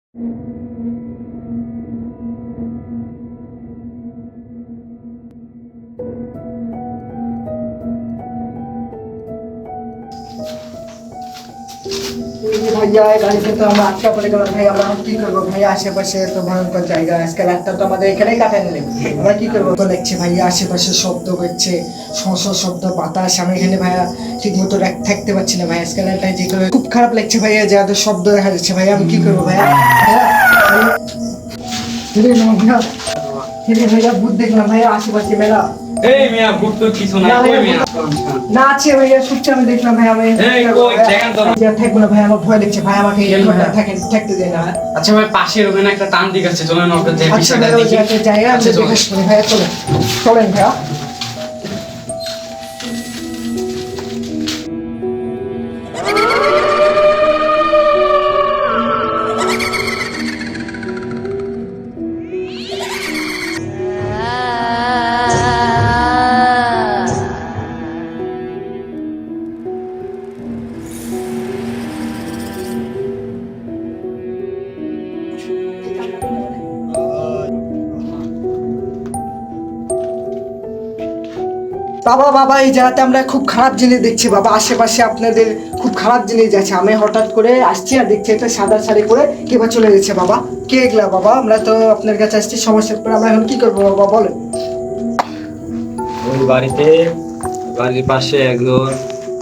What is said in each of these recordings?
ভাইয়া গাড়িতে তো আমরা আটকা পড়ে গেলাম ভাই, আমরা কি করবো ভাই? আশেপাশে তো ভয়ঙ্কর জায়গা, আজকে রাতটা তো আমাদের এখানেই কাটাই নিলাম। আমরা কি করবো? তো দেখছি ভাইয়া আশেপাশে শব্দ করছে, শব্দ বাতাস, আমি এখানে ভাইয়া ঠিক মতো থাকতে পারছি না ভাই। আজকে রাতটা যে খুব খারাপ লাগছে ভাইয়া, যে এত শব্দ দেখা যাচ্ছে ভাইয়া, আমি কি করবো ভাইয়া? ভাইয়া ভূত দেখলাম ভাইয়া আশেপাশে মেলা। এই মিয়া ভূত তো কিছু না, কই মিয়া না আছে ভাইয়া, সত্যি আমি দেখলাম ভাই। আমি এই কই দেখেন তো থাকবো না ভাই, আমার ভয় লাগছে ভাই, আমাকে থাকতে দেয় না। আচ্ছা ভাই, পাশের ওখানে একটা তান্ত্রিক আছে, চলেন ওকে যে আচ্ছা বিষয়টা ভাই, দেখি। ওই জায়গা আচ্ছা চলেন ভাইয়া, চলেন চলেন ভাইয়া। বাবা বাবা, এই জায়গাতে আমরা খুব খারাপ জিনিস দেখছি বাবা। আশেপাশে আপনাদের খুব খারাপ জিনিস আছে। আমি হঠাৎ করে আসছি আর দেখছি একটা সাদা শাড়ি পরে কেবা চলে গেছে বাবা। কে এগুলা বাবা? আমরা তো আপনার কাছে আসছি সমস্যার পরে, আমরা এখন কি করবো বাবা বলেন? ওই বাড়ির পাশে একজন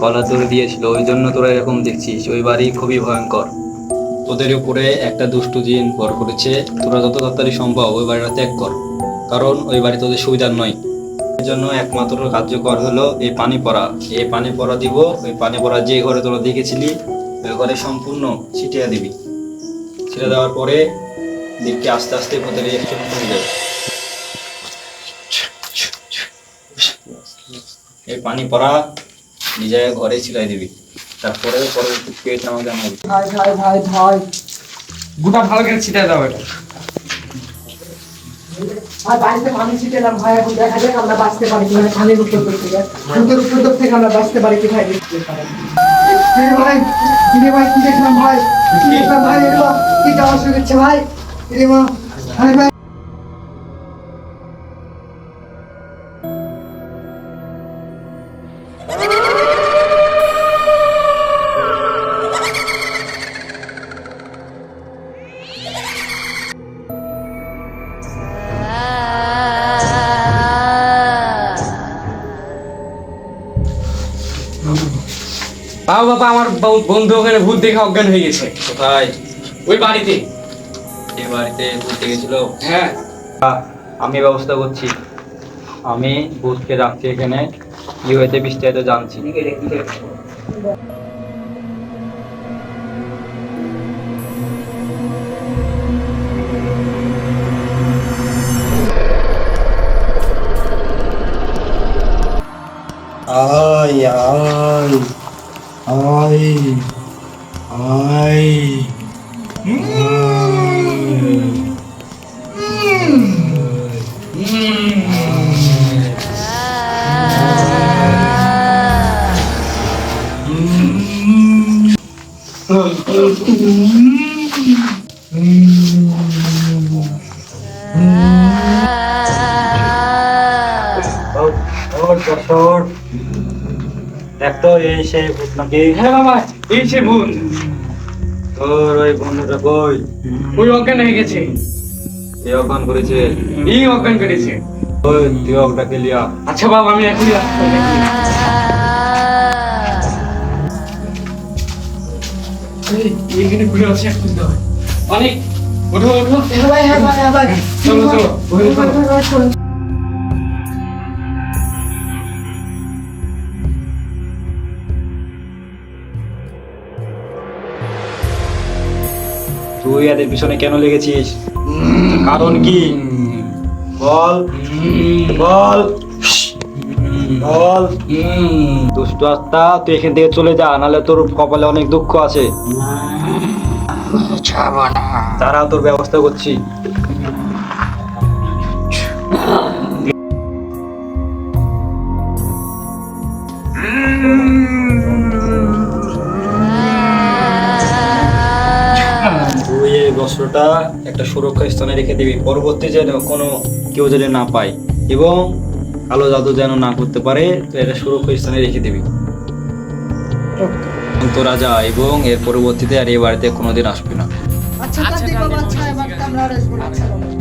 গলা ধরে দিয়েছিল, ওই জন্য তোরা এরকম দেখছিস। ওই বাড়ি খুবই ভয়ঙ্কর, তোদের উপরে একটা দুষ্টু জিন ভর করেছে। তোরা যত তাড়াতাড়ি সম্ভব ওই বাড়িটা ত্যাগ কর, কারণ ওই বাড়ি তোদের সুবিধার নয়। এর জন্য একমাত্র কার্যকর হলো এই পানি পড়া। এই পানি পড়া দিব, ওই পানি পড়া যে ঘরে তোরা দেখেছিলি ওই ঘরে সম্পূর্ণ ছিটিয়ে দিবি। ছিটিয়ে দেওয়ার পরে দেখতে আস্তে আস্তে ভূতের রিয়াকশন হয়ে যাবে। এই পানি পড়া নিজের ঘরে ছিটাই দিবি, তারপরে পরবর্তী পেট আমাকে জানাবি। ভাই ভাই ভাই ভাই গোটা ভালো করে ছিটায় দাও এটা। ভাই, বাড়িতে পানি ছিটেলাম ভাই, এখন দেখা যাক আমরা বাঁচতে পারি কিনা। পানির উপর থেকে, ভূতের উপর থেকে আমরা বাঁচতে পারি কি ভাই? ভাই ভাই, কি দেখলাম ভাই? কি দেখলাম ভাই? এগুলো কি যাওয়া শুরু করছে ভাই? ভাই ভাই বাবা, আমার বন্ধু ওখানে ভূত দেখে অজ্ঞান হয়ে গেছে। কোথায়? ওই বাড়িতে। এই বাড়িতে ঘুরতে গেছিল? হ্যাঁ, আমি ব্যবস্থা করছি। আমি ভূতকে রাখছি এখানে, কি হয়েছে বিস্তারিত জানছি। আয় আয় আয় আয় দেখতো এই সেই ভূত নাকি? হ্যাঁ বাবা, এই সে ভূত। তোর ওই বন্ধুটা কই? ওই অজ্ঞান হয়ে গেছে। কে অজ্ঞান করেছে? এই অজ্ঞান করেছে। ওই তুই ওটাকে লিয়া। আচ্ছা বাবা, আমি এখনই আসছি। এইখানে ঘুরে আছে, এক খুঁজতে হয়। অনেক ওঠো ওঠো। হ্যাঁ ভাই, হ্যাঁ ভাই, হ্যাঁ ভাই, চলো চলো, ওখানে চলো। তুই এদের পিছনে কেন লেগেছিস? কারণ কি বল? বল বল। দুষ্ট আত্মা, তুই এখান থেকে চলে যা, নাহলে তোর কপালে অনেক দুঃখ আছে। তারা তোর ব্যবস্থা করছি। তুই এই বছর অস্ত্রটা একটা সুরক্ষা স্থানে রেখে দিবি, পরবর্তী যেন কোনো কেউ যেন না পায় এবং কালো জাদু যেন না করতে পারে, তো এটা সুরক্ষা স্থানে রেখে দিবি। তোরা যা এবং এর পরবর্তীতে আর এই বাড়িতে কোনোদিন আসবি না। আচ্ছা দাদি বাবা, আচ্ছা এবার আমরা আর আসবো না। আচ্ছা বাবা।